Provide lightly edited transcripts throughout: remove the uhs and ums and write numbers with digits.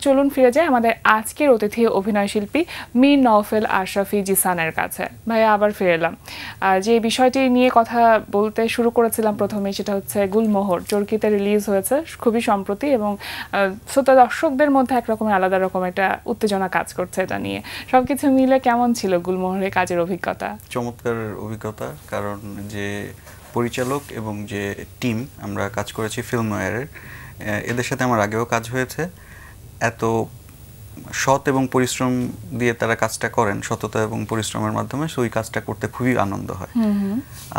চলুন ফিরে যাই আমাদের আজকের অতিথি অভিনয় শিল্পী মীর নওফেল আশরাফি জিসানের কাছে। ভাইয়া আবার ফিরে এলাম। যে বিষয়টি নিয়ে কথা বলতে শুরু করেছিলাম প্রথমে, সেটা হচ্ছে গুলমোহর চরকিতে রিলিজ হয়েছে খুবই সম্প্রতি, এবং শ্রোতা দর্শকদের মধ্যে একরকমের আলাদা রকম একটা উত্তেজনা কাজ করছে এটা নিয়ে। সবকিছু মিলে কেমন ছিল গুলমোহরের কাজের অভিজ্ঞতা? চমৎকার অভিজ্ঞতা, কারণ যে পরিচালক এবং যে টিম আমরা কাজ করেছি ফিল্মওয়্যারের, এদের সাথে আমার আগেও কাজ হয়েছে। এত সৎ এবং পরিশ্রম দিয়ে তারা কাজটা করেন, সততা এবং পরিশ্রমের মাধ্যমে, সেই কাজটা করতে খুবই আনন্দ হয়।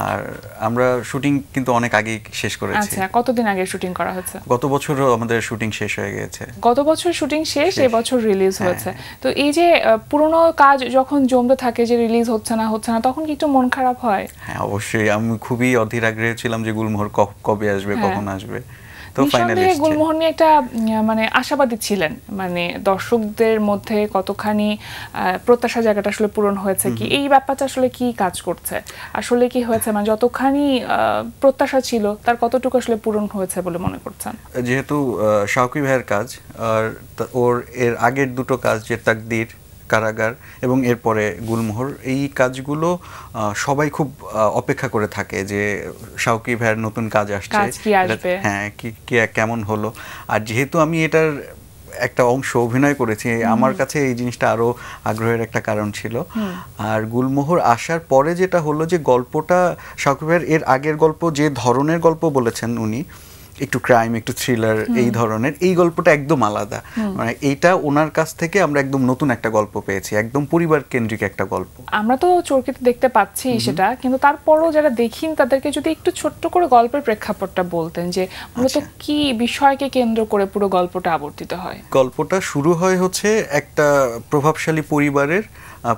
আর আমরা শুটিং কিন্তু অনেক আগেই শেষ করেছি। আচ্ছা, কতদিন আগে শুটিং করা হয়েছে? গত বছরও আমাদের শুটিং শেষ হয়ে গেছে। গত বছর শুটিং শেষ, এবছর রিলিজ হয়েছে। তো এই যে পুরনো কাজ যখন জমতে থাকে, যে রিলিজ হচ্ছে না, তখন কি একটু মন খারাপ হয়? হ্যাঁ, অবশ্যই। আমি খুবই অধীর আগ্রহে ছিলাম যে গুলমোহর কবে আসবে, কখন আসবে। তো ফাইনালি গুলমোহর নিয়ে একটা মানে আশাবাদী ছিলেন, মানে দর্শকদের মধ্যে কতখানি প্রত্যাশা জায়গাটা আসলে পূরণ হয়েছে কি, এই ব্যাপারটা আসলে কি কাজ করছে, আসলে কি হয়েছে, মানে যতখানি প্রত্যাশা ছিল তার কতটুকু আসলে পূরণ হয়েছে বলে মনে করছেন? যেহেতু শাওকি ভাইয়ের কাজ, আর ওর এর আগের দুটো কাজ, যে তাকদীর, কারাগার এবং এরপরে গুলমোহর, এই কাজগুলো সবাই খুব অপেক্ষা করে থাকে যে শাওকি ভাইয়ের নতুন কাজ আসছে, হ্যাঁ কি কেমন হলো। আর যেহেতু আমি এটার একটা অংশ অভিনয় করেছি, আমার কাছে এই জিনিসটা আরো আগ্রহের একটা কারণ ছিল। আর গুলমোহর আসার পরে যেটা হলো, যে গল্পটা শাওকি ভাইয়ের এর আগের গল্প, যে ধরনের গল্প বলেছেন উনি, একটু ক্রাইম, একটু থ্রিলার, এই ধরনের, এই গল্পটা একদম আলাদা। মানে এইটা ওনার কাছ থেকে আমরা একদম নতুন একটা গল্প পেয়েছি, একদম পরিবার কেন্দ্রিক একটা গল্প। আমরা তো চরকিতে দেখতে পাচ্ছি সেটা, কিন্তু তারপরও যারা দেখিন তাদেরকে যদি একটু ছোট্ট করে গল্পের প্রেক্ষাপটটা বলতেন, যে মূলত কি বিষয়কে কেন্দ্র করে পুরো গল্পটা আবর্তিত হয়? গল্পটা শুরু হয় হচ্ছে একটা প্রভাবশালী পরিবারের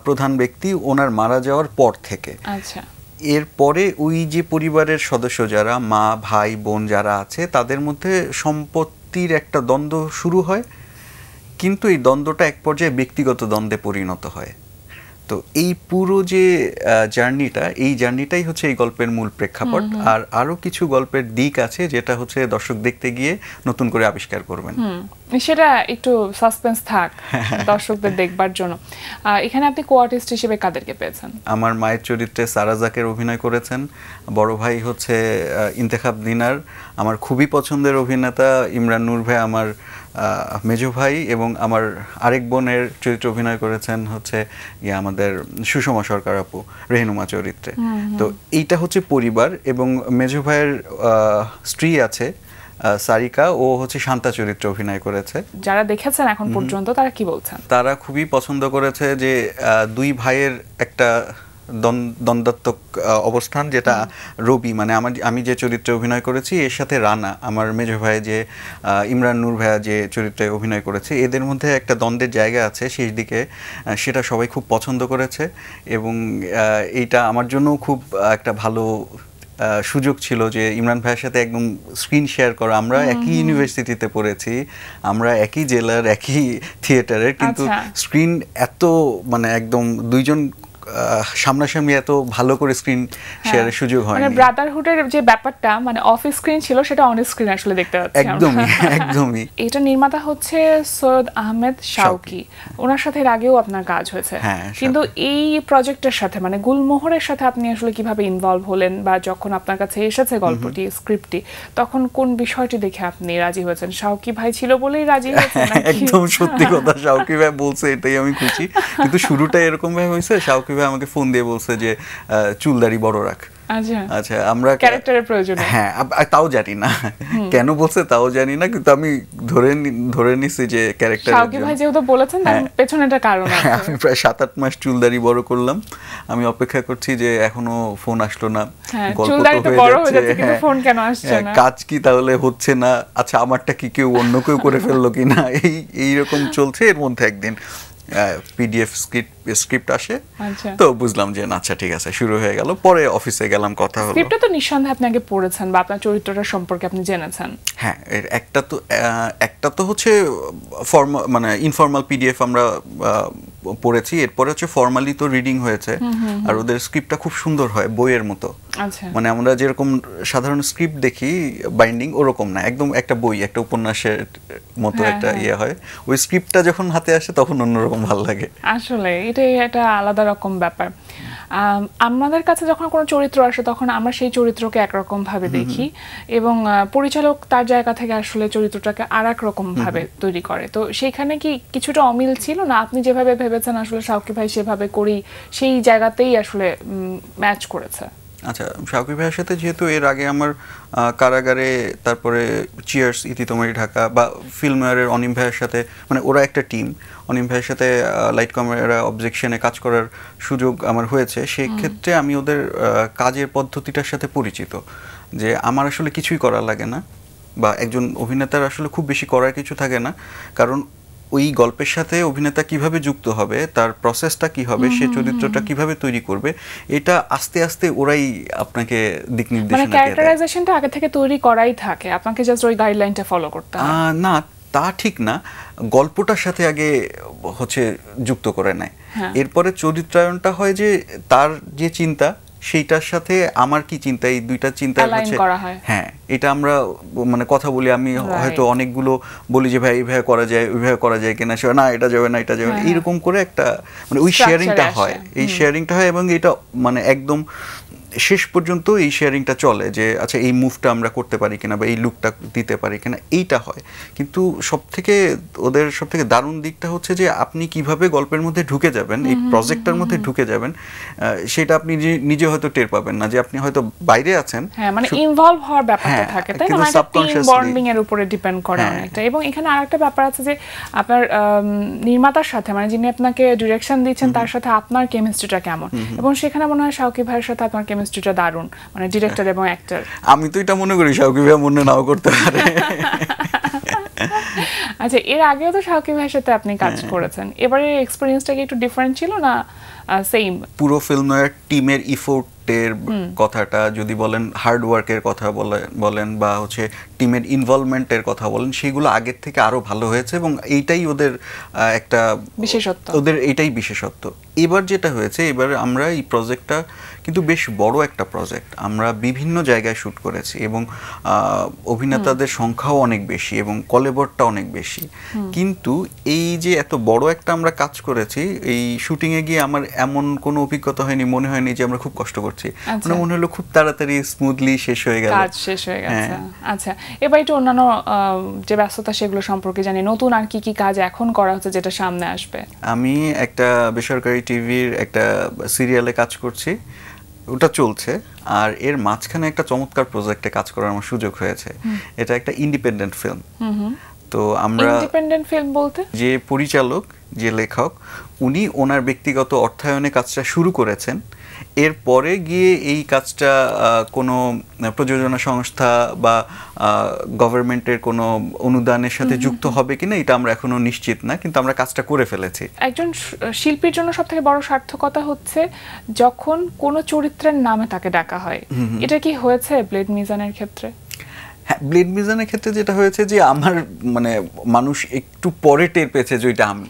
প্রধান ব্যক্তি ওনার মারা যাওয়ার পর থেকে। আচ্ছা। এরপরে ওই যে পরিবারের সদস্য যারা, মা, ভাই, বোন যারা আছে, তাদের মধ্যে সম্পত্তির একটা দ্বন্দ্ব শুরু হয়, কিন্তু এই দ্বন্দ্বটা এক পর্যায়ে ব্যক্তিগত দ্বন্দ্বে পরিণত হয়। তো এই পুরো যে জার্নিটা, এই জার্নিটাই হচ্ছে এই গল্পের মূল প্রেক্ষাপট। আর আরো কিছু গল্পের দিক আছে যেটা হচ্ছে দর্শক দেখতে গিয়ে নতুন করে আবিষ্কার করবেন, সেটা একটু সাসপেন্স থাক দর্শকদের দেখবার জন্য। এখানে আপনি কো আর্টিস্ট হিসেবে কাদেরকে পেয়েছেন? আমার মায়ের চরিত্রে সারা জাকের অভিনয় করেছেন, বড় ভাই হচ্ছে ইন্তেখাব দিনার, আমার খুবই পছন্দের অভিনেতা ইমরান নূর ভাই আমার মেজো ভাই, এবং আমার আরেক বোনের চরিত্রে অভিনয় করেছেন হচ্ছে আমাদের সুষমা সরকার আপু রেহনুমা চরিত্রে। তো এইটা হচ্ছে পরিবার, এবং মেজো ভাইয়ের স্ত্রী আছে সারিকা, ও হচ্ছে শান্তা চরিত্রে অভিনয় করেছে। যারা দেখেছেন এখন পর্যন্ত তারা কি বলছেন? তারা খুবই পছন্দ করেছে যে দুই ভাইয়ের একটা দ্বন্দ্বাত্মক অবস্থান, যেটা রবি, মানে আমি যে চরিত্রে অভিনয় করেছি, এর সাথে রানা আমার মেজো ভাই, যে ইমরান নূর ভাইয়া যে চরিত্রে অভিনয় করেছে, এদের মধ্যে একটা দ্বন্দ্বের জায়গা আছে শেষ দিকে, সেটা সবাই খুব পছন্দ করেছে। এবং এইটা আমার জন্য খুব একটা ভালো সুযোগ ছিল যে ইমরান ভাইয়ের সাথে একদম স্ক্রিন শেয়ার করা। আমরা একই ইউনিভার্সিটিতে পড়েছি, আমরা একই জেলার, একই থিয়েটারের, কিন্তু স্ক্রিন এত মানে একদম দুইজন সামনাসামনি এত ভালো করে স্ক্রিন শেয়ারের সুযোগ হয়। মানে ব্রাদারহুডের যে ব্যাপারটা, মানে অফ স্ক্রিন ছিল, সেটা অন স্ক্রিন আসলে দেখতে পাচ্ছি। একদমই। এটা নির্মাতা হচ্ছে সৈয়দ আহমেদ শাওকি, ওনার সাথে এর আগেও আপনার কাজ হয়েছে, কিন্তু এই প্রজেক্টের সাথে, মানে গুলমোহরের সাথে আপনি আসলে কিভাবে ইনভলভ হলেন, বা যখন আপনার কাছে এসেছে গল্পটি, স্ক্রিপ্টটি, তখন কোন বিষয়টি দেখে আপনি রাজি হয়েছেন? শাওকি ভাই ছিল বলেই রাজি হয়েছেন? একদম সত্যি কথা, শাওকি ভাই বলছে, এটাই আমি খুশি। কিন্তু শুরুটা এরকম ভাবে হয়েছে, শাওকি ভাই আমাকে ফোন দিয়ে বলছে যে চুলদাড়ি বড় রাখ। আচ্ছা, আমরা ক্যারেক্টারের প্রয়োজন, হ্যাঁ, তাও জানি না কেন বলছে, তাও জানি না, কিন্তু আমি ধরে নিছি যে ক্যারেক্টার। শাওকি ভাই যেহেতু বলেছেন, তার পেছনে একটা কারণ আছে। আমি প্রায় 7-8 মাস চুলদাড়ি বড় করলাম, আমি অপেক্ষা করছি যে এখনো ফোন আসলো না, গল্প তো হয়ে যাচ্ছে, কিন্তু ফোন কেন আসছে না, কাজ কি তাহলে হচ্ছে না, আচ্ছা আমারটা কি কেউ অন্য কেউ করে ফেললো কিনা, এইরকম চলছে। এর মধ্যে একদিন পিডিএফ স্ক্রিপ্ট আসে, তো বুঝলাম যে আচ্ছা ঠিক আছে, শুরু হয়ে গেল। পরে অফিসে গেলাম, কথা হলো। স্ক্রিপ্টটা তো নিঃসন্দেহে আপনি আগে পড়েছেন, বা আপনার চরিত্রটা সম্পর্কে আপনি জেনেছেন। হ্যাঁ, একটা তো হচ্ছে মানে ইনফর্মাল পিডিএফ আমরা পড়েছি, এরপরে হচ্ছে ফর্মালি তো রিডিং হয়েছে। আর ওদের স্ক্রিপ্টটা খুব সুন্দর হয়, বইয়ের মতো। আচ্ছা, মানে আমরা যেরকম সাধারণ স্ক্রিপ্ট দেখি বাইন্ডিং, ওরকম না, একদম একটা বই, একটা উপন্যাসের মতো একটা ইয়ে হয়। ওই স্ক্রিপ্টটা যখন হাতে আসে তখন অন্যরকম ভালো লাগে। আসলে এটাই একটা আলাদা রকম ব্যাপার। আমাদের কাছে যখন কোনো চরিত্র আসে তখন আমরা সেই চরিত্রকে একরকম ভাবে দেখি, এবং পরিচালক তার জায়গা থেকে আসলে চরিত্রটাকে আর এক রকম ভাবে তৈরি করে। তো সেইখানে কি কিছুটা অমিল ছিল না? আপনি যেভাবে ভেবেছেন আসলে শাওকি ভাই সেভাবে করি, সেই জায়গাতেই আসলে ম্যাচ করেছে? আচ্ছা, শাওকি ভাইয়ের সাথে যেহেতু এর আগে আমার কারাগারে, তারপরে চিয়ার্স, ইতি তোমারি ঢাকা, বা ফিল্মওয়্যারের অনিম ভাইয়ের সাথে, মানে ওরা একটা টিম, অনিম ভাইয়ের সাথে লাইট ক্যামেরা অবজেকশনে কাজ করার সুযোগ আমার হয়েছে। সেই ক্ষেত্রে আমি ওদের কাজের পদ্ধতিটার সাথে পরিচিত, যে আমার আসলে কিছুই করা লাগে না, বা একজন অভিনেতার আসলে খুব বেশি করার কিছু থাকে না, কারণ ওই গল্পের সাথে অভিনেতা কিভাবে যুক্ত হবে, তার প্রসেসটা কি হবে, সে চরিত্রটা কিভাবে তৈরি করবে, এটা আস্তে আস্তে ওরাই আপনাকে দিক নির্দেশনা মানে দিয়ে দেয়। ক্যারেক্টারাইজেশনটা আগে থেকে তৈরি করাই থাকে, আপনাকে জাস্ট ওই গাইডলাইনটা ফলো করতে হয়। না, তা ঠিক না, গল্পটার সাথে আগে হচ্ছে যুক্ত করে নেয়। এরপরে চরিত্রায়নটা হয় যে তার যে চিন্তা, সেইটার সাথে আমার কি চিন্তা, এই দুইটা চিন্তা হচ্ছে, হ্যাঁ, এটা আমরা মানে কথা বলি, আমি হয়তো অনেকগুলো বলি যে ভাই এইভাবে করা যায়, ওইভাবে করা যায় কিনা, সে না এটা যাবে না, এটা যাবে না, এইরকম করে একটা মানে ওই শেয়ারিংটা হয়, এই শেয়ারিংটা হয়, এবং এটা মানে একদম শেষ পর্যন্ত এই শেয়ারিংটা চলে, যে আচ্ছা এই মুভটা আমরা করতে পারি কিনা, বা এই লুকটা দিতে পারি কিনা, এইটা হয়। কিন্তু ওদের সব থেকে দারুণ দিকটা হচ্ছে যে আপনি কিভাবে গল্পের মধ্যে ঢুকে যাবেন, এই প্রজেক্টটার মধ্যে ঢুকে যাবেন, সেটা আপনি নিজে হয়তো টের পাবেন না, যে আপনি হয়তো বাইরে আছেন, মানে ইনভলভ হওয়ার ব্যাপারটা থাকে, তাই না? মানে টিম বন্ডিং এর উপরে ডিপেন্ড করে অনেকটা। এবং এখানে আরেকটা ব্যাপার আছে যে আপনার নির্মাতার সাথে, মানে যিনি আপনাকে ডিরেকশন দিচ্ছেন, তার সাথে আপনার কেমিস্ট্রিটা কেমন, এবং সেখানে মনে হয় শাওকি ভাইয়ের সাথে আপনার কেমিস্ট্রিটা দারুণ, মানে ডিরেক্টর এবং অ্যাক্টর। আমি তো এটা মনে করি শাওকি ভাই মনে নাও করতে পারে। আচ্ছা, এর আগেও তো শাওকি ভাইয়ের সাথে আপনি কাজ করেছেন, এবারে এক্সপেরিয়েন্সটা কি একটু ডিফারেন্ট ছিল না সেম? পুরো ফিল্মওয়্যার টিমের ইফোর্টের কথাটা যদি বলেন, হার্ড ওয়ার্কের কথা বলেন, বা হচ্ছে টিমের ইনভলভমেন্টের কথা বলেন, সেগুলো আগের থেকে আরো ভালো হয়েছে, এবং এইটাই ওদের একটা বিশেষত্ব, ওদের এইটাই বিশেষত্ব। এবার যেটা হয়েছে, এবার আমরা এই প্রজেক্টটা কিন্তু বেশ বড় একটা প্রজেক্ট, আমরা বিভিন্ন জায়গায় শ্যুট করেছি, এবং অভিনেতাদের সংখ্যাও অনেক বেশি, এবং কলেবরটা অনেক বেশি। কিন্তু এই যে এত বড় একটা আমরা কাজ করেছি, এই শুটিংয়ে গিয়ে আমার এমন কোনো অভিজ্ঞতা হয়নি, মনে হয়নি যে আমরা খুব কষ্ট করছি, মানে মনে হলো খুব তাড়াতাড়ি স্মুথলি শেষ হয়ে গেল, কাজ শেষ হয়ে গেছে। আচ্ছা, এবার একটু অন্যান্য যে ব্যস্ততা সেগুলো সম্পর্কে জানি, নতুন আর কি কি কাজ এখন করা হচ্ছে যেটা সামনে আসবে? আমি একটা বেসরকারি টিভির একটা সিরিয়ালে কাজ করছি, ওটা চলছে, আর এর মাঝখানে একটা চমৎকার প্রজেক্টে কাজ করার আমার সুযোগ হয়েছে। এটা একটা ইন্ডিপেন্ডেন্ট ফিল্ম। তো আমরা ইন্ডিপেন্ডেন্ট ফিল্ম বলতে, যে পরিচালক, যে লেখক, উনি ওনার ব্যক্তিগত অর্থায়নে কাজটা শুরু করেছেন, এরপরে গিয়ে এই কাজটা কোনো প্রযোজনা সংস্থা বা গভর্নমেন্টের কোনো অনুদানের সাথে যুক্ত হবে কিনা এটা আমরা এখনো নিশ্চিত না, কিন্তু আমরা কাজটা করে ফেলেছি। একজন শিল্পীর জন্য সবথেকে বড় সার্থকতা হচ্ছে যখন কোনো চরিত্রের নামে তাকে ডাকা হয়। এটা কি হয়েছে ব্লেড মিজানের ক্ষেত্রে? হ্যাঁ, ব্লেড মিজানের ক্ষেত্রে যেটা হয়েছে যে আমার মানে মানুষ একটু পরে টের পেয়েছে যে ওইটা আমি,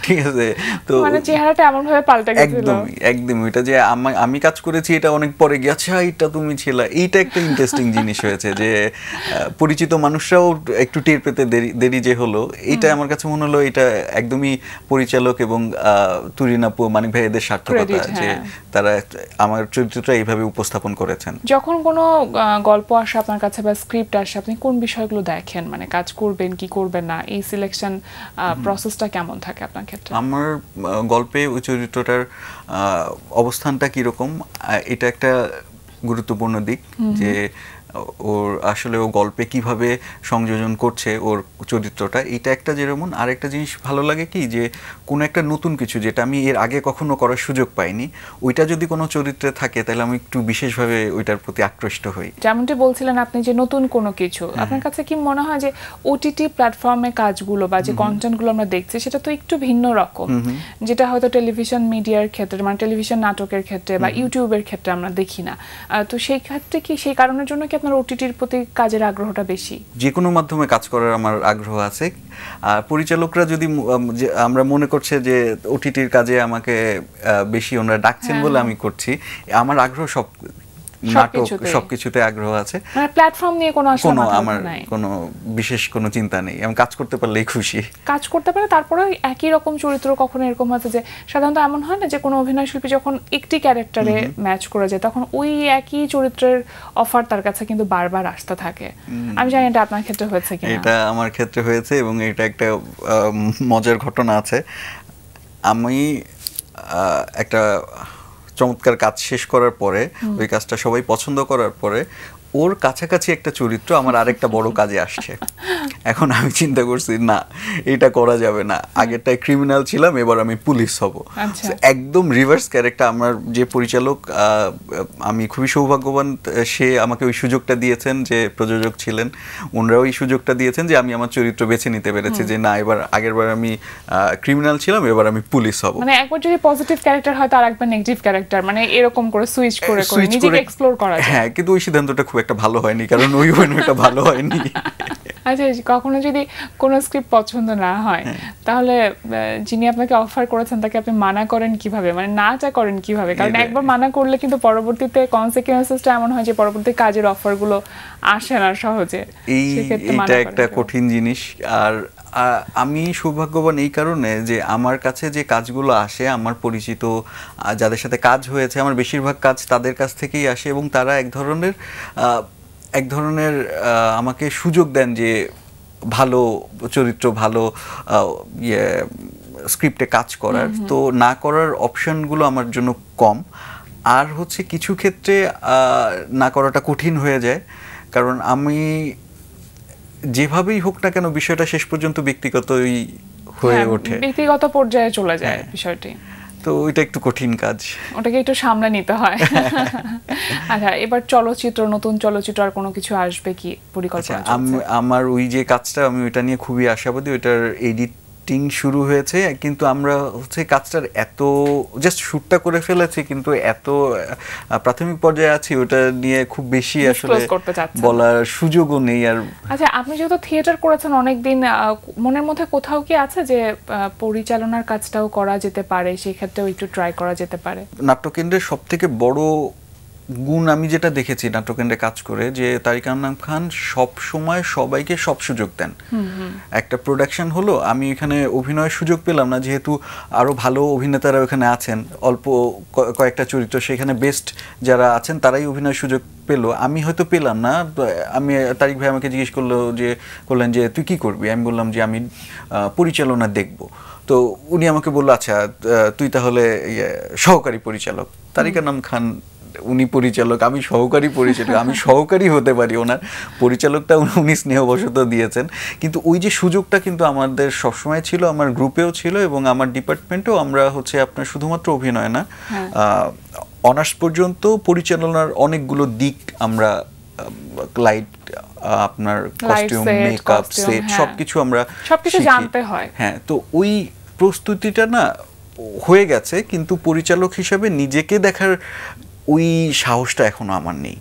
ঠিক আছে, তো মানে চেহারাটা এমন ভাবে পাল্টে গেছিল, একদমই এটা যে আমি কাজ করেছি এটা অনেক পরে গিয়ে, আচ্ছা এটা তুমি ছিলা, এইটা একটা ইন্টারেস্টিং জিনিস হয়েছে, যে পরিচিত মানুষরাও একটু টের পেতে দেরি যে হলো, এইটা আমার কাছে মনে হলো এটা একদমই পরিচালক এবং তুরিন আপু, মানিক ভাই এদের সার্থকতা, যে তারা আমার চরিত্রটা এইভাবে উপস্থাপন করেছেন। যখন কোনো গল্প আসে আপনার কাছে বা স্ক্রিপ্ট আসে, আপনি কোন বিষয়গুলো দেখেন, মানে কাজ করবেন কি করবেন না, এই সিলেকশন প্রসেসটা কেমন থাকে আপনার ক্ষেত্রে? আমার গল্পে ওই চরিত্রটার অবস্থানটা কিরকম, এটা একটা গুরুত্বপূর্ণ দিক, যে ওর আসলে ও গল্পে কিভাবে সংযোজন করছে ওর চরিত্রটা, এটা একটা যেমন। আর একটা জিনিস ভালো লাগে কি, যে কোনো একটা নতুন কিছু যেটা আমি এর আগে কখনো করার সুযোগ পাইনি, ওইটা যদি কোনো চরিত্রে থাকে তাহলে আমি একটু বিশেষভাবে ওইটার প্রতি আকৃষ্ট হই। যেমনটি বলছিলেন আপনি যে নতুন কোনো কিছু, আপনার কাছে কি মনে হয় যে ওটিটি প্ল্যাটফর্মে কাজগুলো বা যে কন্টেন্টগুলো আমরা দেখছি সেটা তো একটু ভিন্ন রকম, যেটা হয়তো টেলিভিশন মিডিয়ার ক্ষেত্রে, মানে টেলিভিশন নাটকের ক্ষেত্রে বা ইউটিউবের ক্ষেত্রে আমরা দেখি না, তো সেই ক্ষেত্রে কি সেই কারণের জন্য কি আপনার ওটিটির প্রতি কাজের আগ্রহটা বেশি? যে কোনো মাধ্যমে কাজ করার আমার আগ্রহ আছে। আর পরিচালকরা যদি আমরা মনে করছে যে ওটিটির কাজে আমাকে বেশি ওনারা ডাকছেন বলে আমি করছি, আমার আগ্রহ সব নাটক সবকিছুতে আগ্রহ আছে। মানে প্ল্যাটফর্ম নিয়ে কোনো আমার কোনো বিশেষ কোনো চিন্তা নেই, আমি কাজ করতে পারলেই খুশি। কাজ করতে পারে, তারপরে একই রকম চরিত্র কখনো এরকম হচ্ছে যে সাধারণত এমন হয় না যে কোনো অভিনয় শিল্পী যখন একটি ক্যারেক্টারে ম্যাচ করে যায় তখন ওই একই চরিত্রের অফার তার কাছে কিন্তু বারবার আসতে থাকে। আমি জানি এটা আপনার ক্ষেত্রে হয়েছে কিনা। এটা আমার ক্ষেত্রে হয়েছে এবং এটা একটা মজার ঘটনা আছে। আমি একটা চমৎকার কাজ শেষ করার পরে, ওই কাজটা সবাই পছন্দ করার পরে ওর কাছাকাছি একটা চরিত্র আমার আরেকটা বড় কাজে আসছে। এখন আমি চিন্তা করছি না, এটা করা যাবে না, আগেরটায় ক্রিমিনাল ছিলাম, এবার আমি পুলিশ হব। একদম রিভার্স ক্যারেক্টার। আমার যে পরিচালক, আমি খুবই সৌভাগ্যবান, সে আমাকে ওই সুযোগটা দিয়েছেন, যে প্রযোজক ছিলেন ওনারাও ওই সুযোগটা দিয়েছেন যে আমি আমার চরিত্র বেছে নিতে পেরেছি, যে না এবার আগেরবার আমি ক্রিমিনাল ছিলাম, এবার আমি পুলিশ হব। মানে একবার যদি পজিটিভ ক্যারেক্টার হয় তার একবার নেগেটিভ ক্যারেক্টার, মানে এরকম করে সুইচ করে করে নিজেকে এক্সপ্লোর করা যায়। হ্যাঁ, কিন্তু ওই সিদ্ধান্তটা খুব একটা ভালো হয়নি, কারণ ওই অভিনয়টা ভালো হয়নি। আচ্ছা, কখনো যদি কোনো স্ক্রিপ্ট পছন্দ না হয় তাহলে যিনি আপনাকে অফার করেছেন তাকে আপনি মানা করেন কিভাবে, মানে নাটা করেন কিভাবে? কারণ একবার মানা করলে কিন্তু পরবর্তীতে কনসিকুয়েন্সেসটা এমন হয় যে পরবর্তী কাজের অফারগুলো আসে না সহজে। এইটা একটা কঠিন জিনিস। আর আমি সৌভাগ্যবান এই কারণে যে আমার কাছে যে কাজগুলো আসে, আমার পরিচিত যাদের সাথে কাজ হয়েছে, আমার বেশিরভাগ কাজ তাদের কাছ থেকেই আসে এবং তারা এক ধরনের আমাকে সুযোগ দেন যে ভালো চরিত্র, ভালো স্ক্রিপ্টে কাজ করার। তো না করার অপশনগুলো আমার জন্য কম। আর হচ্ছে কিছু ক্ষেত্রে না করাটা কঠিন হয়ে যায়, কারণ আমি যেভাবেই হোক না কেন বিষয়টা শেষ পর্যন্ত ব্যক্তিগতই হয়ে ওঠে, ব্যক্তিগত পর্যায়ে চলে যায় বিষয়টি। তো ওইটা একটু কঠিন কাজ, ওটাকে একটু সামলে নিতে হয়। আচ্ছা, এবার চলচ্চিত্র, নতুন চলচ্চিত্র আর কোনো কিছু আসবে কি পরিকল্পনা? আমার ওই যে কাজটা, আমি ওইটা নিয়ে খুবই আশাবাদী। ওইটার এডিটিং শুরু হয়েছে, কিন্তু আমরা হচ্ছে কাজটার এত জাস্ট শুটটা করে ফেলেছি, কিন্তু এত প্রাথমিক পর্যায়ে আছি, ওটা নিয়ে খুব বেশি আসলে বলার সুযোগও নেই। আর আচ্ছা, আপনি যেহেতু থিয়েটার করেছেন অনেকদিন, মনের মধ্যে কোথাও কি আছে যে পরিচালনার কাজটাও করা যেতে পারে, সেই ক্ষেত্রেও একটু ট্রাই করা যেতে পারে? নাট্যকেন্দ্রের সব থেকে বড় গুণ আমি যেটা দেখেছি নাট্যকেন্দ্রে কাজ করে, যে তারিক আনাম খান সব সময় সবাইকে সব সুযোগ দেন। একটা প্রোডাকশন হলো, আমি এখানে অভিনয়ের সুযোগ পেলাম না, যেহেতু আরো ভালো অভিনেতারা ওখানে আছেন, অল্প কয়েকটা চরিত্র সেখানে বেস্ট যারা আছেন তারাই অভিনয়ের সুযোগ পেলো, আমি হয়তো পেলাম না। আমি তারিক ভাই আমাকে জিজ্ঞেস করলেন যে তুই কি করবি? আমি বললাম যে আমি পরিচালনা দেখব। তো উনি আমাকে বললো আচ্ছা তুই তাহলে সহকারী পরিচালক। তারিক আনাম খান উনি পরিচালক, আমি সহকারী পরিচালক, আমি সহকারী হতে পারি, ওনার পরিচালকটা উনি স্নেহবশত দিয়েছেন। কিন্তু ওই যে সুযোগটা কিন্তু আমাদের সবসময় ছিল, আমার গ্রুপেও ছিল এবং আমার ডিপার্টমেন্টেও। আমরা হচ্ছে আপনার শুধুমাত্র অভিনয় না, অনার্স পর্যন্ত পরিচালনার অনেকগুলো দিক আমরা, লাইট, আপনার কস্টিউম, মেকআপ, সেট সবকিছু আমরা সবকিছু জানতে হয়। হ্যাঁ, তো ওই প্রস্তুতিটা না হয়ে গেছে, কিন্তু পরিচালক হিসেবে নিজেকে দেখার ওই সাহসটা এখনো আমার নেই।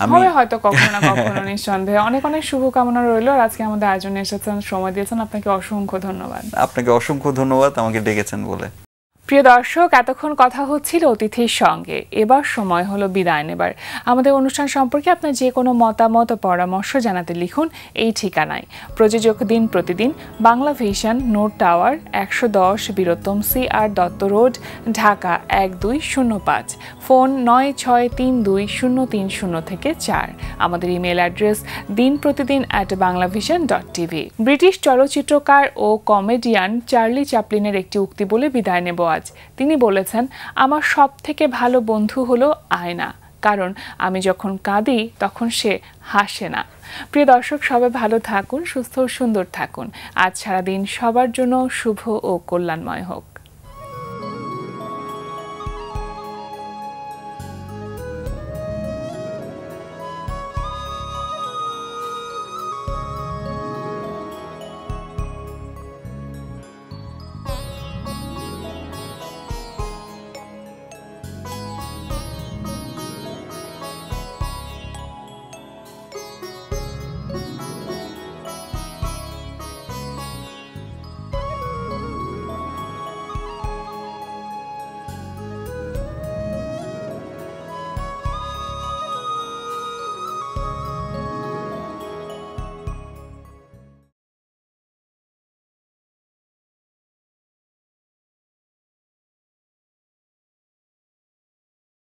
আমি হয়তো কখনো না কখনো নিঃসন্দেহে। অনেক অনেক শুভকামনা রইল। আর আজকে আমাদের আয়োজনে এসেছেন, সময় দিয়েছেন, আপনাকে অসংখ্য ধন্যবাদ। আপনাকে অসংখ্য ধন্যবাদ আমাকে ডেকেছেন বলে। প্রিয় দর্শক, এতক্ষণ কথা হচ্ছিল অতিথির সঙ্গে, এবার সময় হলো বিদায় নেবার। আমাদের অনুষ্ঠান সম্পর্কে আপনার যে কোনো মতামত ও পরামর্শ জানাতে লিখুন এই ঠিকানায়। প্রযোজক দিন প্রতিদিন, Bangla vision, note tower, 110 Bir Uttom CR Dutta road, Dhaka 1205। Phone 96320304। আমাদের ইমেল অ্যাড্রেস dinprotidin@banglavision.tv। ব্রিটিশ চলচ্চিত্রকার ও কমেডিয়ান চার্লি চ্যাপলিনের একটি উক্তি বলে বিদায় নেব আজ। তিনি বলেছেন, আমার সব থেকে ভালো বন্ধু হলো আয়না, কারণ আমি যখন কাঁদি তখন সে হাসে না। প্রিয় দর্শক, সবাই ভালো থাকুন, সুস্থ ও সুন্দর থাকুন। আজ সারাদিন সবার জন্য শুভ ও কল্যাণময় হোক।